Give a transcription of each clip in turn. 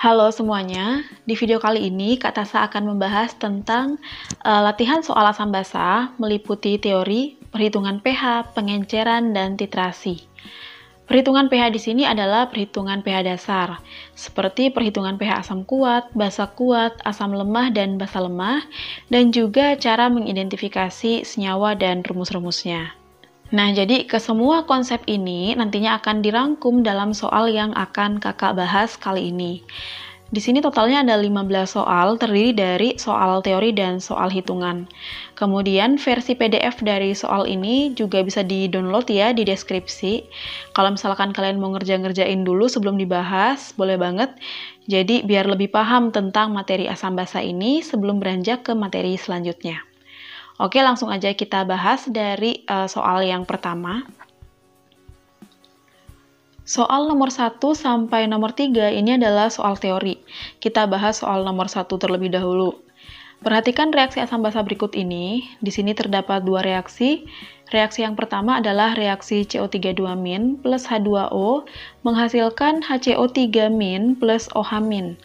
Halo semuanya, di video kali ini Kak Tasa akan membahas tentang latihan soal asam basa meliputi teori, perhitungan pH, pengenceran, dan titrasi. Perhitungan pH di sini adalah perhitungan pH dasar, seperti perhitungan pH asam kuat, basa kuat, asam lemah, dan basa lemah, dan juga cara mengidentifikasi senyawa dan rumus-rumusnya. Nah, jadi ke semua konsep ini nantinya akan dirangkum dalam soal yang akan Kakak bahas kali ini. Di sini totalnya ada 15 soal, terdiri dari soal teori dan soal hitungan. Kemudian versi PDF dari soal ini juga bisa di-download ya di deskripsi. Kalau misalkan kalian mau ngerjain dulu sebelum dibahas, boleh banget. Jadi biar lebih paham tentang materi asam basa ini sebelum beranjak ke materi selanjutnya. Oke, langsung aja kita bahas dari soal yang pertama. Soal nomor 1 sampai nomor 3 ini adalah soal teori. Kita bahas soal nomor 1 terlebih dahulu. Perhatikan reaksi asam basa berikut ini. Di sini terdapat dua reaksi. Reaksi yang pertama adalah reaksi CO3- plus H2O menghasilkan HCO3- plus OH-.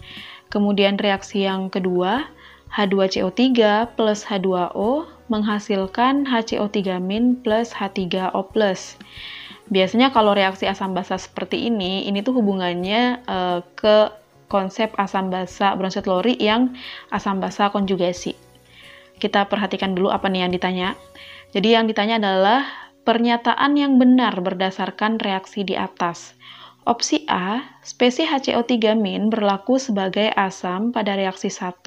Kemudian reaksi yang kedua, H2CO3 plus H2O menghasilkan HCO3- plus H3O+. Biasanya kalau reaksi asam basa seperti ini tuh hubungannya ke konsep asam basa Brownstedt-Lowry yang asam basa konjugasi. Kita perhatikan dulu apa nih yang ditanya. Jadi yang ditanya adalah pernyataan yang benar berdasarkan reaksi di atas. Opsi A, spesies HCO3- berlaku sebagai asam pada reaksi 1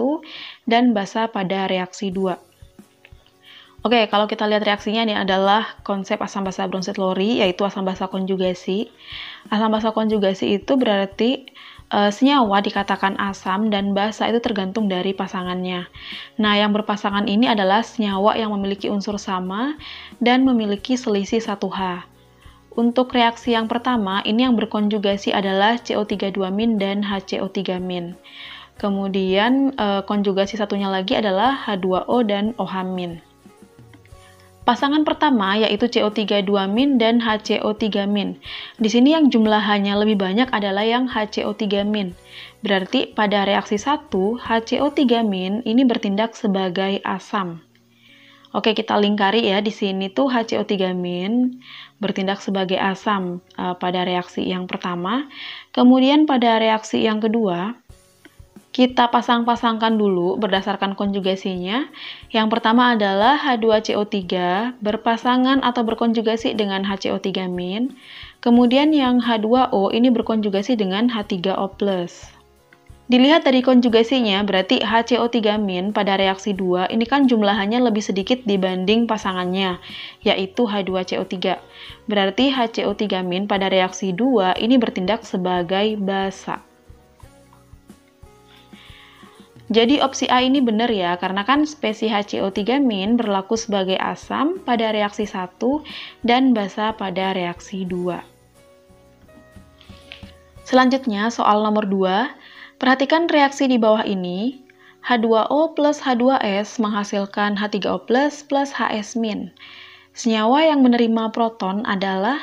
dan basa pada reaksi 2. Oke, kalau kita lihat reaksinya ini adalah konsep asam basa Brownstedt-Lowry, yaitu asam basa konjugasi. Asam basa konjugasi itu berarti senyawa dikatakan asam dan basa itu tergantung dari pasangannya. Nah, yang berpasangan ini adalah senyawa yang memiliki unsur sama dan memiliki selisih 1H. Untuk reaksi yang pertama, ini yang berkonjugasi adalah CO3- dan HCO3-. Kemudian konjugasi satunya lagi adalah H2O dan OH-. Pasangan pertama yaitu CO3- dan HCO3-. Di sini yang jumlahannya lebih banyak adalah yang HCO3-. Berarti pada reaksi 1, HCO3- ini bertindak sebagai asam. Oke, kita lingkari ya. Di sini tuh HCO3- bertindak sebagai asam pada reaksi yang pertama. Kemudian pada reaksi yang kedua, kita pasang-pasangkan dulu berdasarkan konjugasinya. Yang pertama adalah H2CO3 berpasangan atau berkonjugasi dengan HCO3-. Kemudian yang H2O ini berkonjugasi dengan H3O+. Dilihat dari konjugasinya, berarti HCO3- pada reaksi 2 ini kan jumlahannya lebih sedikit dibanding pasangannya, yaitu H2CO3. Berarti HCO3- pada reaksi 2 ini bertindak sebagai basa. Jadi opsi A ini benar ya, karena kan spesies HCO3- berlaku sebagai asam pada reaksi 1 dan basa pada reaksi 2. Selanjutnya, soal nomor 2. Perhatikan reaksi di bawah ini. H2O plus H2S menghasilkan H3O plus HS-. Senyawa yang menerima proton adalah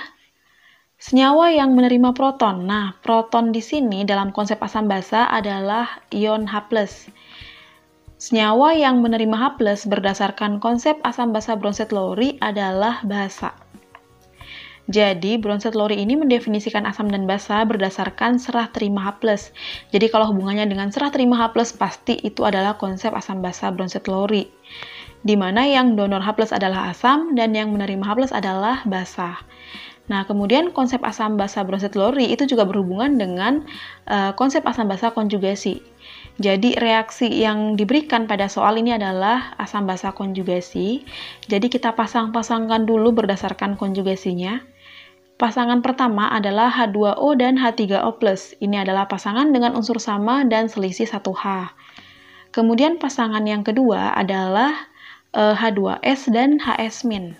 senyawa yang menerima proton. Nah, proton di sini dalam konsep asam basa adalah ion H+. Senyawa yang menerima H+ berdasarkan konsep asam basa Brownstedt-Lowry adalah basa. Jadi, Brownstedt-Lowry ini mendefinisikan asam dan basa berdasarkan serah terima H+. Jadi, kalau hubungannya dengan serah terima H+, pasti itu adalah konsep asam basa Brownstedt-Lowry. Di mana yang donor H+ adalah asam dan yang menerima H+ adalah basa. Nah, kemudian konsep asam basa Brownstedt-Lowry itu juga berhubungan dengan konsep asam basa konjugasi. Jadi, reaksi yang diberikan pada soal ini adalah asam basa konjugasi. Jadi, kita pasang-pasangkan dulu berdasarkan konjugasinya. Pasangan pertama adalah H2O dan H3O+. Ini adalah pasangan dengan unsur sama dan selisih 1H. Kemudian pasangan yang kedua adalah H2S dan HS-.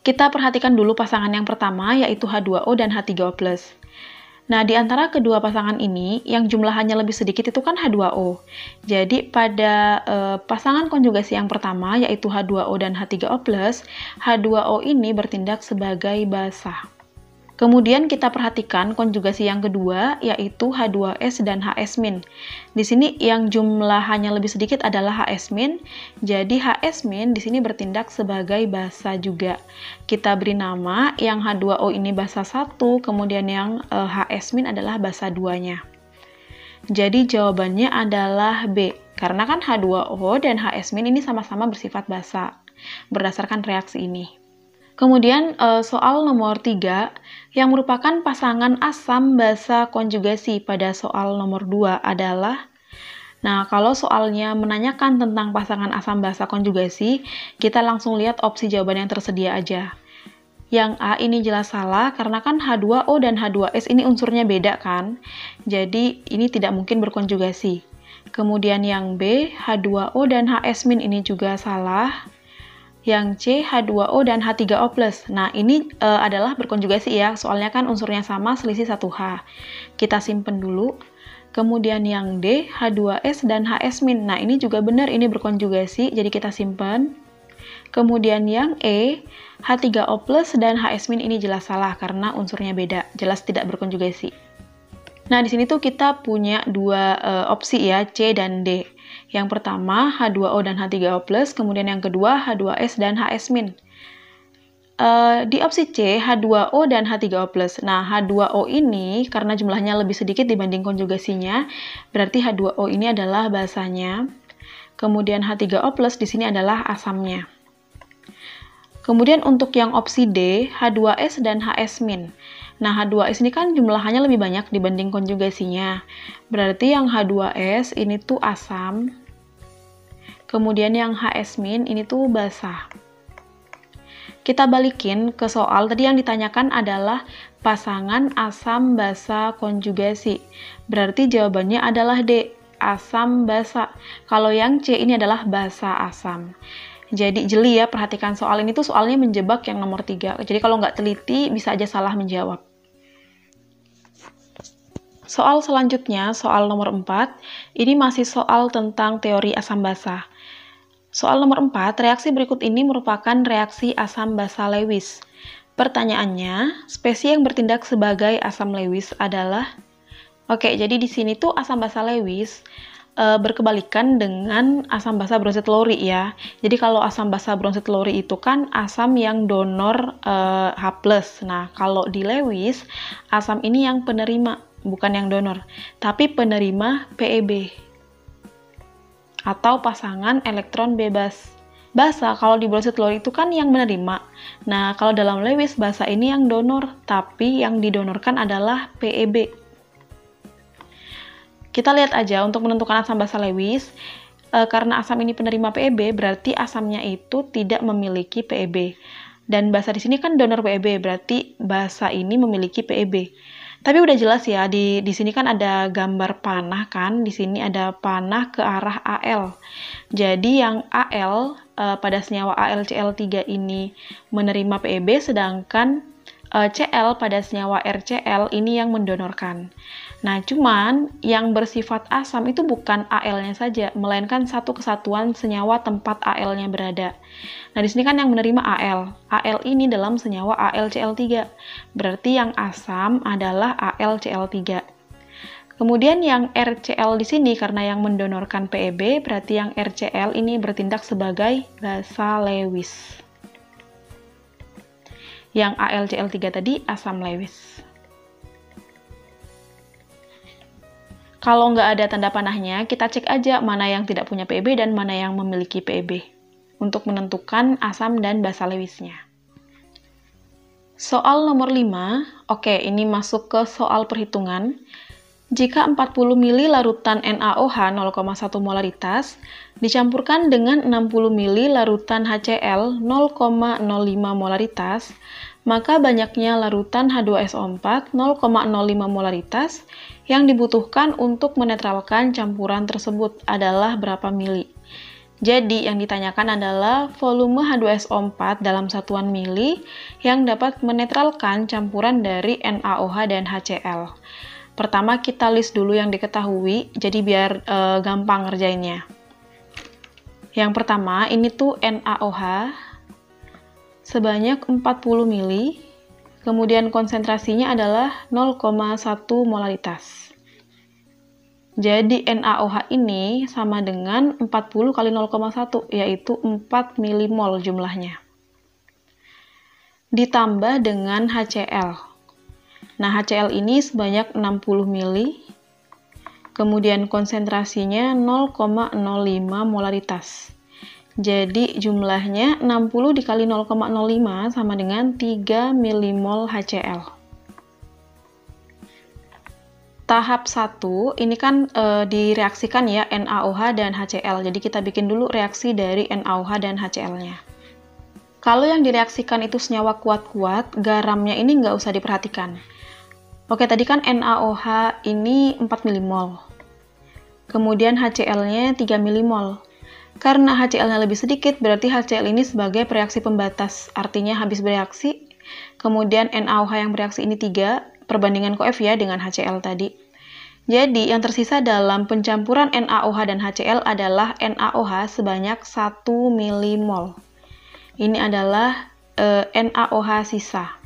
Kita perhatikan dulu pasangan yang pertama, yaitu H2O dan H3O+. Nah, di antara kedua pasangan ini, yang jumlahannya lebih sedikit itu kan H2O. Jadi, pada pasangan konjugasi yang pertama, yaitu H2O dan H3O+, H2O ini bertindak sebagai basa. Kemudian kita perhatikan konjugasi yang kedua, yaitu H2S dan HS-. Di sini yang jumlahannya lebih sedikit adalah HS-, jadi HS- di sini bertindak sebagai basa juga. Kita beri nama yang H2O ini basa 1, kemudian yang HS- adalah basa 2-nya. Jadi jawabannya adalah B, karena kan H2O dan HS- ini sama-sama bersifat basa, berdasarkan reaksi ini. Kemudian soal nomor 3, yang merupakan pasangan asam basa konjugasi pada soal nomor 2 adalah, nah kalau soalnya menanyakan tentang pasangan asam basa konjugasi, kita langsung lihat opsi jawaban yang tersedia aja. Yang A ini jelas salah, karena kan H2O dan H2S ini unsurnya beda kan, jadi ini tidak mungkin berkonjugasi. Kemudian yang B, H2O dan HS- ini juga salah. Yang C, H2O dan H3O+. Nah, ini adalah berkonjugasi ya, soalnya kan unsurnya sama, selisih 1H. Kita simpen dulu. Kemudian yang D, H2S dan HS-. Nah, ini juga benar, ini berkonjugasi, jadi kita simpen. Kemudian yang E, H3O+ dan HS- ini jelas salah, karena unsurnya beda, jelas tidak berkonjugasi. Nah, di sini tuh kita punya dua opsi ya, C dan D. Yang pertama, H2O dan H3O+, kemudian yang kedua, H2S dan HS-. Di opsi C, H2O dan H3O+. Nah, H2O ini, karena jumlahnya lebih sedikit dibanding konjugasinya, berarti H2O ini adalah basanya. Kemudian H3O+ di sini adalah asamnya. Kemudian untuk yang opsi D, H2S dan HS-. Nah, H2S ini kan jumlahannya lebih banyak dibanding konjugasinya. Berarti yang H2S ini tuh asam. Kemudian yang HS- ini tuh basa. Kita balikin ke soal, tadi yang ditanyakan adalah pasangan asam basa konjugasi. Berarti jawabannya adalah D, asam basa. Kalau yang C ini adalah basa asam. Jadi jeli ya, perhatikan soal ini tuh soalnya menjebak yang nomor 3. Jadi kalau nggak teliti, bisa aja salah menjawab. Soal selanjutnya, soal nomor 4, ini masih soal tentang teori asam basa. Soal nomor 4, reaksi berikut ini merupakan reaksi asam basa Lewis. Pertanyaannya, spesies yang bertindak sebagai asam Lewis adalah... Oke, jadi di sini tuh asam basa Lewis berkebalikan dengan asam basa bronzit-lowry ya. Jadi kalau asam basa bronzit-lowry itu kan asam yang donor H+. Nah, kalau di Lewis, asam ini yang penerima, bukan yang donor, tapi penerima PEB atau pasangan elektron bebas. Basa kalau di bronzit-lowry itu kan yang menerima. Nah, kalau dalam Lewis, basa ini yang donor, tapi yang didonorkan adalah PEB. Kita lihat aja untuk menentukan asam basa Lewis, karena asam ini penerima PEB, berarti asamnya itu tidak memiliki PEB. Dan basa di sini kan donor PEB, berarti basa ini memiliki PEB. Tapi udah jelas ya, di sini kan ada gambar panah kan, di sini ada panah ke arah Al. Jadi yang Al pada senyawa AlCl3 ini menerima PEB, sedangkan Cl pada senyawa RCl ini yang mendonorkan. Nah, cuman yang bersifat asam itu bukan Al-nya saja, melainkan satu kesatuan senyawa tempat Al-nya berada. Nah, di sini kan yang menerima Al. Al ini dalam senyawa AlCl3. Berarti yang asam adalah AlCl3. Kemudian yang RCl di sini karena yang mendonorkan PEB, berarti yang RCl ini bertindak sebagai basa Lewis. Yang AlCl3 tadi asam Lewis. Kalau nggak ada tanda panahnya, kita cek aja mana yang tidak punya PEB dan mana yang memiliki PEB untuk menentukan asam dan basa Lewisnya. Soal nomor 5, oke, ini masuk ke soal perhitungan. Jika 40 ml larutan NaOH 0,1 molaritas dicampurkan dengan 60 ml larutan HCl 0,05 molaritas, maka banyaknya larutan H2SO4 0,05 molaritas yang dibutuhkan untuk menetralkan campuran tersebut adalah berapa mili. Jadi yang ditanyakan adalah volume H2SO4 dalam satuan mili yang dapat menetralkan campuran dari NaOH dan HCl. Pertama kita list dulu yang diketahui, jadi biar gampang ngerjainnya. Yang pertama ini tuh NaOH sebanyak 40 mili, kemudian konsentrasinya adalah 0,1 molaritas. Jadi NaOH ini sama dengan 40 kali 0,1, yaitu 4 milimol jumlahnya. Ditambah dengan HCl. Nah, HCl ini sebanyak 60 mili, kemudian konsentrasinya 0,05 molaritas. Jadi jumlahnya 60 dikali 0,05 sama dengan 3 milimol HCl. Tahap 1, ini kan direaksikan ya NaOH dan HCl. Jadi kita bikin dulu reaksi dari NaOH dan HCl-nya. Kalau yang direaksikan itu senyawa kuat-kuat, garamnya ini nggak usah diperhatikan. Oke, tadi kan NaOH ini 4 milimol. Kemudian HCl-nya 3 milimol. Karena HCl-nya lebih sedikit, berarti HCl ini sebagai reaksi pembatas. Artinya habis bereaksi, kemudian NaOH yang bereaksi ini 3, perbandingan koef ya dengan HCl tadi. Jadi, yang tersisa dalam pencampuran NaOH dan HCl adalah NaOH sebanyak 1 milimol. Ini adalah NaOH sisa.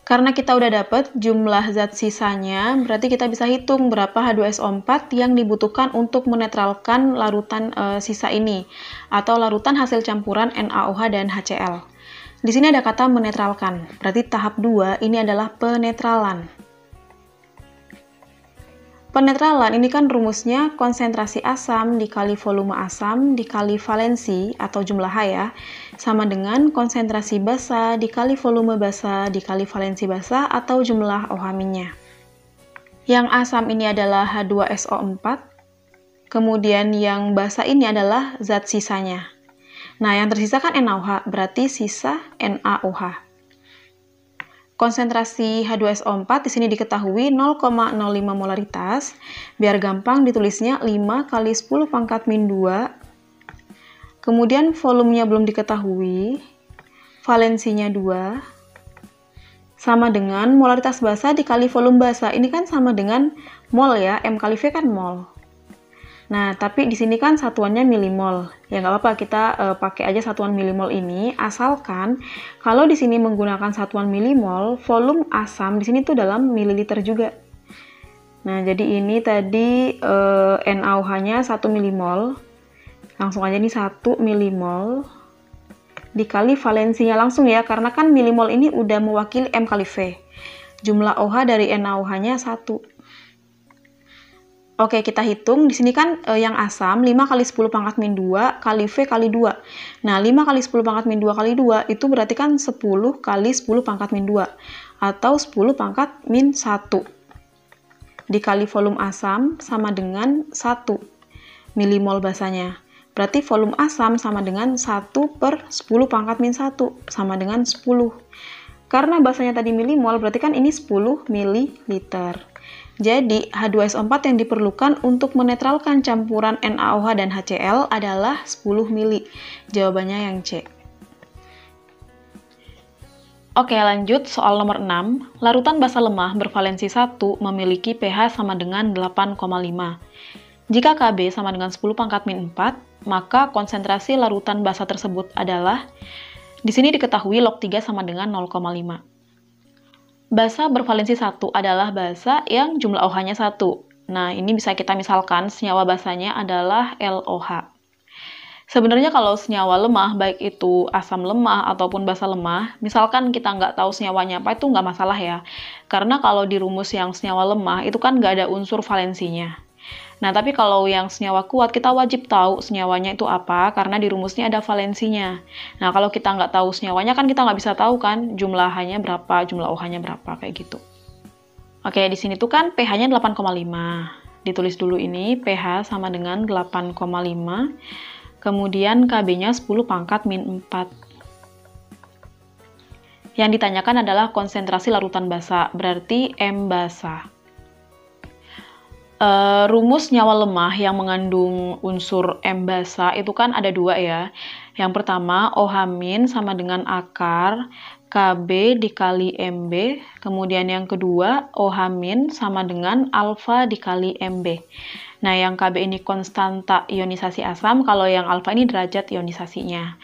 Karena kita udah dapat jumlah zat sisanya, berarti kita bisa hitung berapa H2SO4 yang dibutuhkan untuk menetralkan larutan sisa ini, atau larutan hasil campuran NaOH dan HCl. Di sini ada kata menetralkan, berarti tahap 2 ini adalah penetralan. Penetralan ini kan rumusnya konsentrasi asam dikali volume asam dikali valensi atau jumlah H ya, sama dengan konsentrasi basa dikali volume basa dikali valensi basa atau jumlah OH aminnya. Yang asam ini adalah H2SO4, kemudian yang basa ini adalah zat sisanya. Nah, yang tersisa kan NaOH, berarti sisa NaOH. Konsentrasi H2SO4 di sini diketahui 0,05 molaritas. Biar gampang ditulisnya 5 kali 10 pangkat min 2. Kemudian volumenya belum diketahui. Valensinya 2. Sama dengan molaritas basa dikali volume basa. Ini kan sama dengan mol ya, M kali V kan mol. Nah, tapi di sini kan satuannya milimol. Ya nggak apa-apa, kita pakai aja satuan milimol ini, asalkan kalau di sini menggunakan satuan milimol, volume asam di sini tuh dalam mililiter juga. Nah, jadi ini tadi NaOH-nya 1 milimol. Langsung aja nih 1 milimol dikali valensinya langsung ya, karena kan milimol ini udah mewakili M kali V. Jumlah OH dari NaOH-nya 1. Oke, kita hitung. Di sini kan yang asam 5 kali 10 pangkat min 2 kali V kali 2. Nah, 5 kali 10 pangkat min 2 kali 2 itu berarti kan 10 kali 10 pangkat min 2 atau 10 pangkat min 1. Dikali volume asam sama dengan 1 milimol basanya. Berarti volume asam sama dengan 1 per 10 pangkat min 1 sama dengan 10. Karena basanya tadi milimol, berarti kan ini 10 mililiter. Jadi, H2SO4 yang diperlukan untuk menetralkan campuran NaOH dan HCl adalah 10 mili. Jawabannya yang C. Oke, lanjut soal nomor 6. Larutan basa lemah bervalensi 1 memiliki pH sama dengan 8,5. Jika Kb sama dengan 10 pangkat min 4, maka konsentrasi larutan basa tersebut adalah, di sini diketahui log 3 sama dengan 0,5. Basa bervalensi 1 adalah basa yang jumlah OH-nya 1. Nah, ini bisa kita misalkan senyawa basanya adalah LOH. Sebenarnya kalau senyawa lemah, baik itu asam lemah ataupun basa lemah, misalkan kita nggak tahu senyawanya apa, itu nggak masalah ya. Karena kalau di rumus yang senyawa lemah, itu kan nggak ada unsur valensinya. Nah, tapi kalau yang senyawa kuat, kita wajib tahu senyawanya itu apa, karena di rumusnya ada valensinya. Nah, kalau kita nggak tahu senyawanya, kan kita nggak bisa tahu kan jumlah H-nya berapa, jumlah OH-nya berapa, kayak gitu. Oke, di sini tuh kan pH-nya 8,5. Ditulis dulu ini, pH sama dengan 8,5. Kemudian Kb-nya 10 pangkat min 4. Yang ditanyakan adalah konsentrasi larutan basa, berarti M basa. Rumus nyawa lemah yang mengandung unsur M basa itu kan ada 2 ya. Yang pertama, OH- sama dengan akar Kb dikali Mb. Kemudian yang kedua, OH- sama dengan alfa dikali Mb. Nah, yang Kb ini konstanta ionisasi asam, kalau yang alfa ini derajat ionisasinya.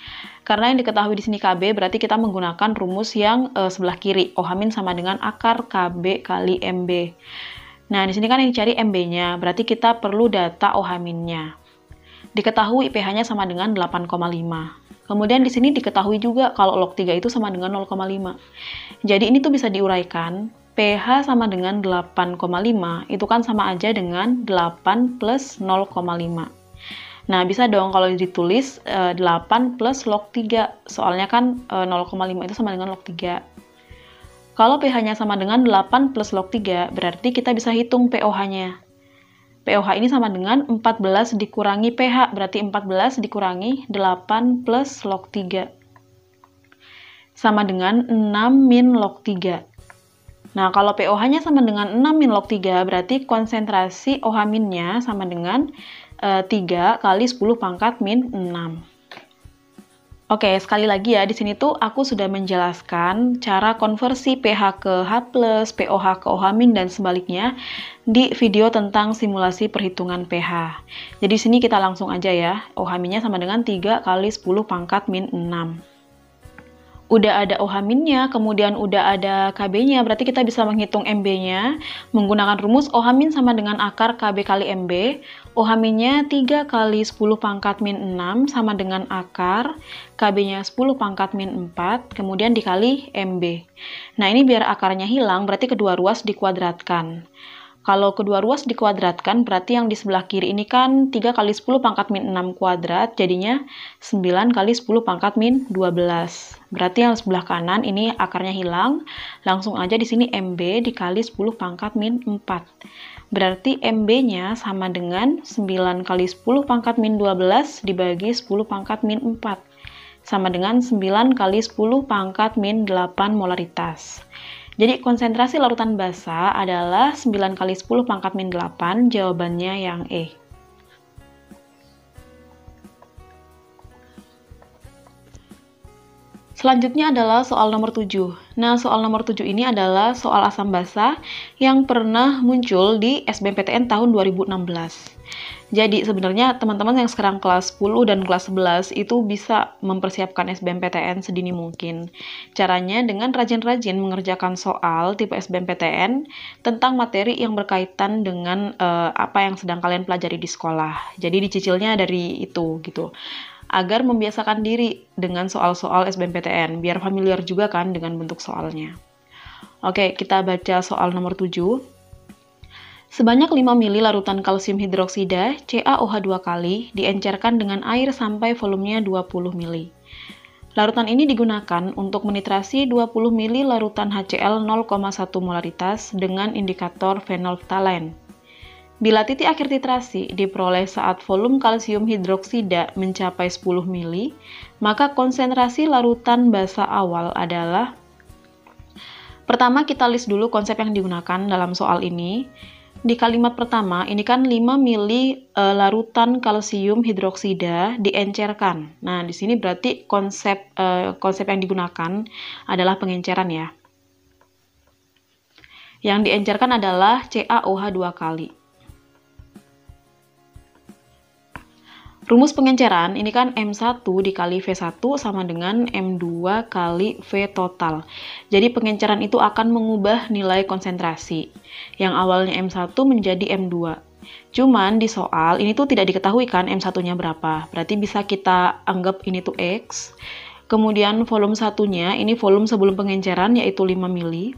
Karena yang diketahui di sini KB, berarti kita menggunakan rumus yang sebelah kiri. OH- sama dengan akar KB kali MB. Nah, di sini kan yang dicari MB-nya, berarti kita perlu data OH-nya. Diketahui pH-nya sama dengan 8,5. Kemudian di sini diketahui juga kalau log 3 itu sama dengan 0,5. Jadi ini tuh bisa diuraikan, pH sama dengan 8,5, itu kan sama aja dengan 8 plus 0,5. Nah, bisa dong kalau ditulis 8 plus log 3, soalnya kan 0,5 itu sama dengan log 3. Kalau pH-nya sama dengan 8 plus log 3, berarti kita bisa hitung pOH-nya. pOH ini sama dengan 14 dikurangi pH, berarti 14 dikurangi 8 plus log 3. Sama dengan 6 min log 3. Nah, kalau pOH-nya sama dengan 6 min log 3, berarti konsentrasi OH-nya sama dengan 3 kali 10 pangkat min 6. Oke, sekali lagi ya, di sini tuh aku sudah menjelaskan cara konversi pH ke H+, pOH ke OH- dan sebaliknya di video tentang simulasi perhitungan pH. Jadi di sini kita langsung aja ya, OH-nya sama dengan 3 kali 10 pangkat min 6. Udah ada OH-nya, kemudian udah ada KB-nya, berarti kita bisa menghitung MB-nya menggunakan rumus OH- sama dengan akar KB kali MB. OH-nya 3 kali 10 pangkat min 6 sama dengan akar, KB-nya 10 pangkat min 4, kemudian dikali MB. Nah, ini biar akarnya hilang, berarti kedua ruas dikuadratkan. Kalau kedua ruas dikuadratkan, berarti yang di sebelah kiri ini kan 3 kali 10 pangkat min 6 kuadrat, jadinya 9 kali 10 pangkat min 12. Berarti yang sebelah kanan ini akarnya hilang, langsung aja di sini MB dikali 10 pangkat min 4. Berarti MB-nya sama dengan 9 kali 10 pangkat min 12 dibagi 10 pangkat min 4. Sama dengan 9 kali 10 pangkat min 8 molaritas. Jadi konsentrasi larutan basa adalah 9 kali 10 pangkat min 8, jawabannya yang E. Selanjutnya adalah soal nomor 7. Nah, soal nomor 7 ini adalah soal asam basa yang pernah muncul di SBMPTN tahun 2016. Jadi sebenarnya teman-teman yang sekarang kelas 10 dan kelas 11 itu bisa mempersiapkan SBMPTN sedini mungkin. Caranya dengan rajin-rajin mengerjakan soal tipe SBMPTN tentang materi yang berkaitan dengan apa yang sedang kalian pelajari di sekolah. Jadi dicicilnya dari itu gitu. Agar membiasakan diri dengan soal-soal SBMPTN, biar familiar juga kan dengan bentuk soalnya. Oke, kita baca soal nomor 7. Sebanyak 5 mili larutan kalsium hidroksida CaOH 2 kali diencerkan dengan air sampai volumenya 20 mili. Larutan ini digunakan untuk menitrasi 20 mili larutan HCl 0,1 molaritas dengan indikator phenolphthalein. Bila titik akhir titrasi diperoleh saat volume kalsium hidroksida mencapai 10 mili, maka konsentrasi larutan basa awal adalah. Pertama kita list dulu konsep yang digunakan dalam soal ini. Di kalimat pertama, ini kan 5 mili larutan kalsium hidroksida diencerkan. Nah, di sini berarti konsep yang digunakan adalah pengenceran ya. Yang diencerkan adalah CaOH 2 kali. Rumus pengenceran ini kan M1 dikali V1 sama dengan M2 kali V total. Jadi pengenceran itu akan mengubah nilai konsentrasi. Yang awalnya M1 menjadi M2. Cuman di soal ini tuh tidak diketahui kan M1-nya berapa. Berarti bisa kita anggap ini tuh X. Kemudian volume satunya, ini volume sebelum pengenceran yaitu 5 mili.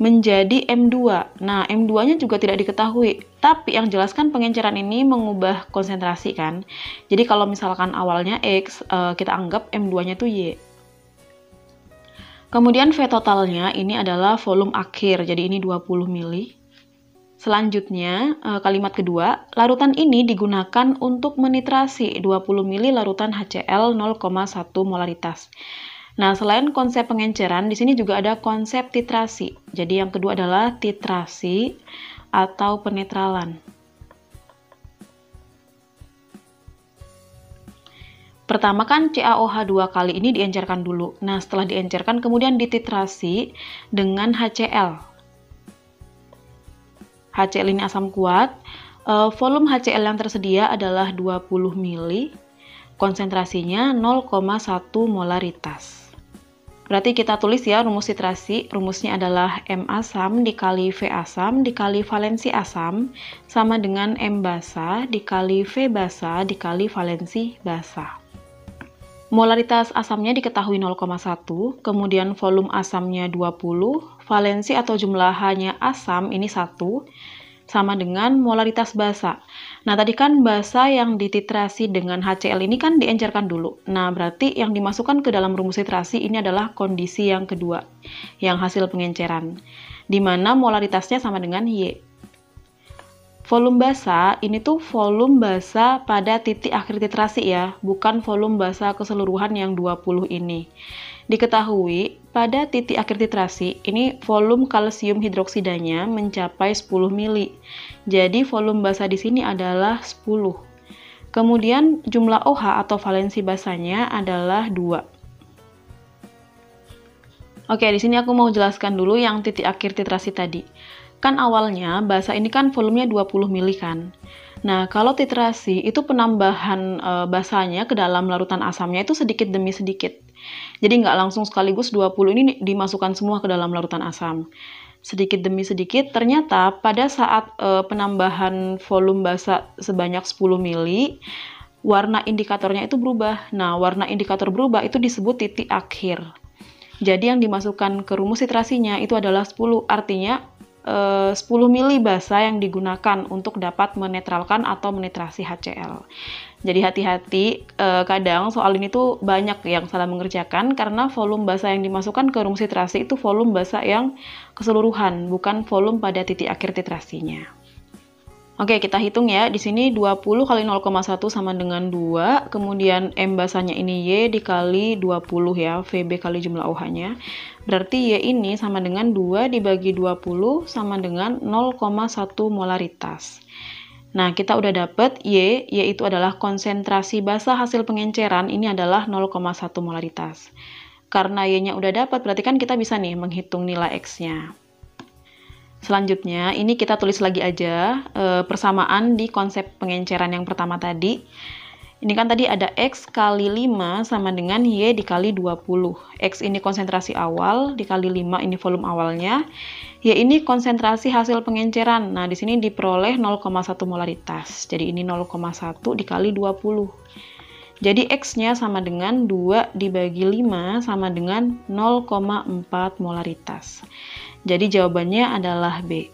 Menjadi M2. Nah, M2-nya juga tidak diketahui. Tapi yang jelas kan pengenceran ini mengubah konsentrasi kan. Jadi kalau misalkan awalnya X, kita anggap M2-nya itu Y. Kemudian V totalnya ini adalah volume akhir, jadi ini 20 mili. Selanjutnya, kalimat kedua, larutan ini digunakan untuk menitrasi 20 mili larutan HCl 0,1 molaritas. Nah, selain konsep pengenceran, di sini juga ada konsep titrasi. Jadi yang kedua adalah titrasi atau penetralan. Pertama kan CaOH 2 kali ini diencerkan dulu. Nah, setelah diencerkan kemudian dititrasi dengan HCl. HCl ini asam kuat. Volume HCl yang tersedia adalah 20 mili. konsentrasinya 0,1 molaritas. Berarti kita tulis ya rumus titrasi. Rumusnya adalah M asam dikali V asam dikali valensi asam sama dengan M basa dikali V basa dikali valensi basa. Molaritas asamnya diketahui 0,1, kemudian volume asamnya 20, valensi atau jumlah H-nya asam ini 1, sama dengan molaritas basa. Nah, tadi kan basa yang dititrasi dengan HCl ini kan diencerkan dulu. Nah, berarti yang dimasukkan ke dalam rumus titrasi ini adalah kondisi yang kedua, yang hasil pengenceran, di mana molaritasnya sama dengan Y. Volume basa, ini tuh volume basa pada titik akhir titrasi ya, bukan volume basa keseluruhan yang 20 ini. Diketahui, pada titik akhir titrasi, ini volume kalsium hidroksidanya mencapai 10 mili. Jadi volume basa di sini adalah 10. Kemudian jumlah OH atau valensi basanya adalah 2. Oke, di sini aku mau jelaskan dulu yang titik akhir titrasi tadi. Kan awalnya basa ini kan volumenya 20 mili kan. Nah, kalau titrasi itu penambahan basanya ke dalam larutan asamnya itu sedikit demi sedikit. Jadi nggak langsung sekaligus 20 ini dimasukkan semua ke dalam larutan asam. Sedikit demi sedikit, ternyata pada saat penambahan volume basa sebanyak 10 mili, warna indikatornya itu berubah. Nah, warna indikator berubah itu disebut titik akhir. Jadi yang dimasukkan ke rumus titrasinya itu adalah 10, artinya 10 mili basa yang digunakan untuk dapat menetralkan atau menetrasi HCl. Jadi hati-hati, kadang soal ini tuh banyak yang salah mengerjakan karena volume basa yang dimasukkan ke rumus titrasi itu volume basa yang keseluruhan, bukan volume pada titik akhir titrasinya. Oke, kita hitung ya. Di sini 20 kali 0,1 sama dengan 2, kemudian M basanya ini Y dikali 20 ya, VB kali jumlah OH-nya. Berarti Y ini sama dengan 2 dibagi 20 sama dengan 0,1 molaritas. Nah, kita udah dapet Y, yaitu adalah konsentrasi basa hasil pengenceran, ini adalah 0,1 molaritas. Karena Y-nya udah dapat, berarti kan kita bisa nih menghitung nilai X-nya. Selanjutnya, ini kita tulis lagi aja persamaan di konsep pengenceran yang pertama tadi. Ini kan tadi ada X kali 5 sama dengan Y dikali 20. X ini konsentrasi awal, dikali 5 ini volume awalnya. Y ini konsentrasi hasil pengenceran. Nah, di sini diperoleh 0,1 molaritas. Jadi ini 0,1 dikali 20. Jadi X-nya sama dengan 2 dibagi 5 sama dengan 0,4 molaritas. Jadi jawabannya adalah B.